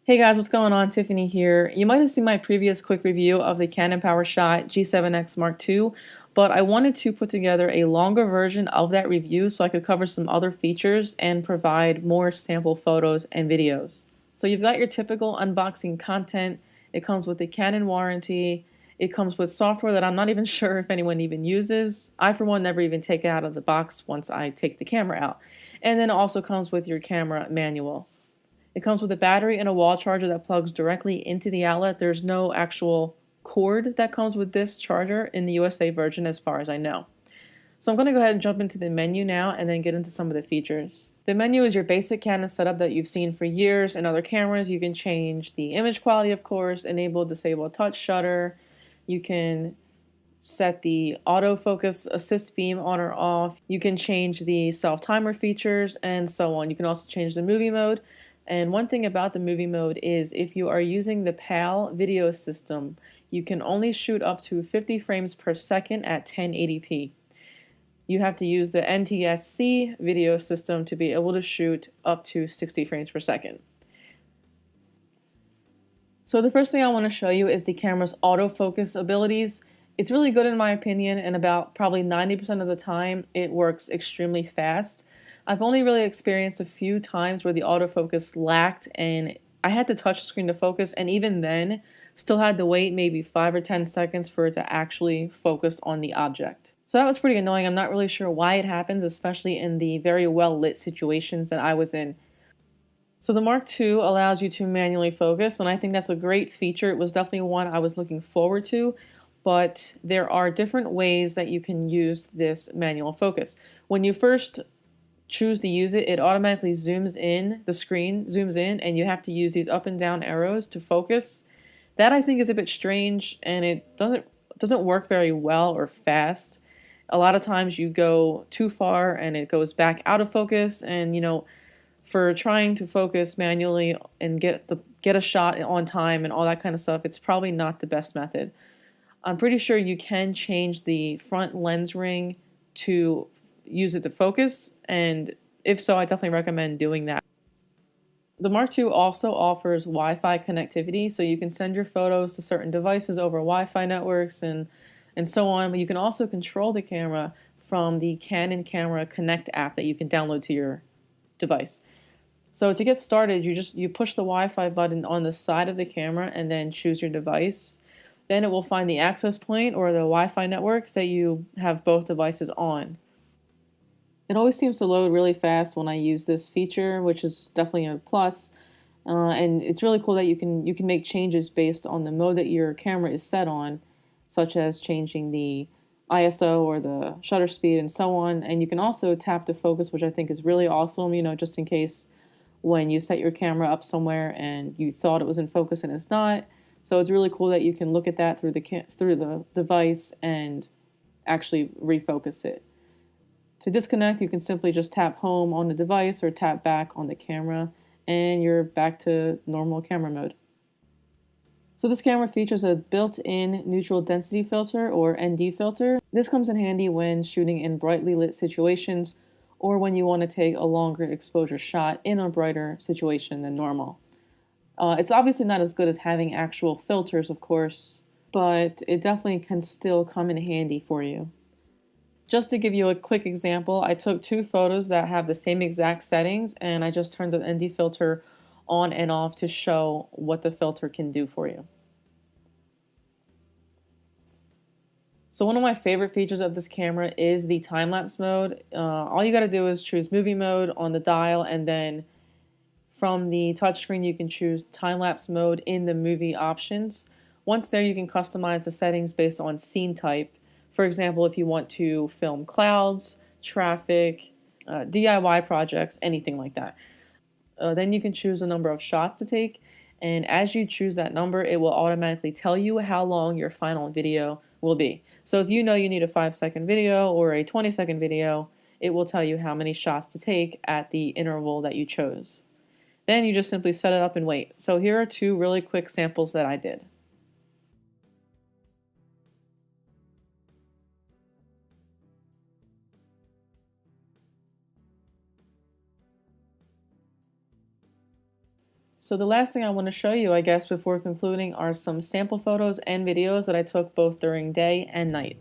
Hey guys, what's going on? Tiffany here. You might have seen my previous quick review of the Canon PowerShot G7X Mark II, but I wanted to put together a longer version of that review so I could cover some other features and provide more sample photos and videos. So you've got your typical unboxing content. It comes with the Canon warranty. It comes with software that I'm not even sure if anyone even uses. I, for one, never even take it out of the box once I take the camera out. And then it also comes with your camera manual. It comes with a battery and a wall charger that plugs directly into the outlet. There's no actual cord that comes with this charger in the USA version as far as I know. So I'm going to go ahead and jump into the menu now and then get into some of the features. The menu is your basic Canon setup that you've seen for years in other cameras. You can change the image quality, of course, enable, disable touch shutter. You can set the autofocus assist beam on or off. You can change the self-timer features and so on. You can also change the movie mode. And one thing about the movie mode is if you are using the PAL video system, you can only shoot up to 50 frames per second at 1080p. You have to use the NTSC video system to be able to shoot up to 60 frames per second. So the first thing I want to show you is the camera's autofocus abilities. It's really good in my opinion, and about probably 90% of the time it works extremely fast. I've only really experienced a few times where the autofocus lacked and I had to touch the screen to focus, and even then still had to wait maybe 5 or 10 seconds for it to actually focus on the object. So that was pretty annoying. I'm not really sure why it happens, especially in the very well lit situations that I was in. So the Mark II allows you to manually focus, and I think that's a great feature. It was definitely one I was looking forward to, but there are different ways that you can use this manual focus. When you first choose to use it, it automatically zooms in, the screen zooms in, and you have to use these up and down arrows to focus. That I think is a bit strange, and it doesn't work very well or fast. A lot of times you go too far and it goes back out of focus, and for trying to focus manually and get a shot on time and all that kind of stuff, it's probably not the best method. I'm pretty sure you can change the front lens ring to use it to focus, and if so, I definitely recommend doing that. The Mark II also offers Wi-Fi connectivity, so you can send your photos to certain devices over Wi-Fi networks and so on. But you can also control the camera from the Canon Camera Connect app that you can download to your device. So to get started, you push the Wi-Fi button on the side of the camera and then choose your device. Then it will find the access point or the Wi-Fi network that you have both devices on. It always seems to load really fast when I use this feature, which is definitely a plus. And it's really cool that you can make changes based on the mode that your camera is set on, such as changing the ISO or the shutter speed and so on. And you can also tap to focus, which I think is really awesome, just in case when you set your camera up somewhere and you thought it was in focus and it's not. So it's really cool that you can look at that through the device and actually refocus it. To disconnect, you can simply just tap home on the device or tap back on the camera, and you're back to normal camera mode. So this camera features a built-in neutral density filter or ND filter. This comes in handy when shooting in brightly lit situations or when you want to take a longer exposure shot in a brighter situation than normal. It's obviously not as good as having actual filters, of course, but it definitely can still come in handy for you. Just to give you a quick example, I took two photos that have the same exact settings, and I just turned the ND filter on and off to show what the filter can do for you. So one of my favorite features of this camera is the time-lapse mode. All you got to do is choose movie mode on the dial, and then from the touchscreen you can choose time-lapse mode in the movie options. Once there, you can customize the settings based on scene type. For example, if you want to film clouds, traffic, DIY projects, anything like that. Then you can choose a number of shots to take, and as you choose that number, it will automatically tell you how long your final video will be. So if you know you need a 5-second video or a 20-second video, it will tell you how many shots to take at the interval that you chose. Then you just simply set it up and wait. So here are two really quick samples that I did. So the last thing I want to show you, I guess, before concluding are some sample photos and videos that I took both during day and night.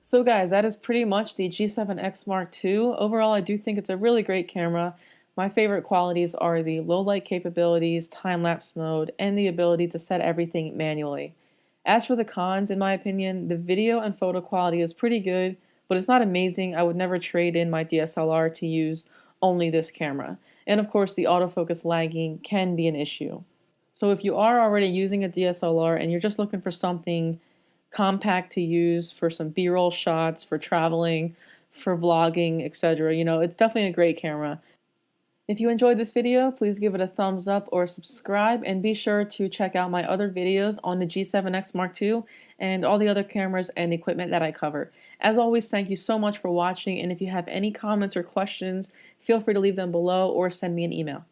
So guys, that is pretty much the G7X Mark II. Overall, I do think it's a really great camera. My favorite qualities are the low light capabilities, time-lapse mode, and the ability to set everything manually. As for the cons, in my opinion, the video and photo quality is pretty good, but it's not amazing. I would never trade in my DSLR to use only this camera. And of course, the autofocus lagging can be an issue. So if you are already using a DSLR and you're just looking for something compact to use for some B-roll shots, for traveling, for vlogging, etc. It's definitely a great camera. If you enjoyed this video, please give it a thumbs up or subscribe, and be sure to check out my other videos on the G7X Mark II and all the other cameras and equipment that I cover. As always, thank you so much for watching, and if you have any comments or questions, feel free to leave them below or send me an email.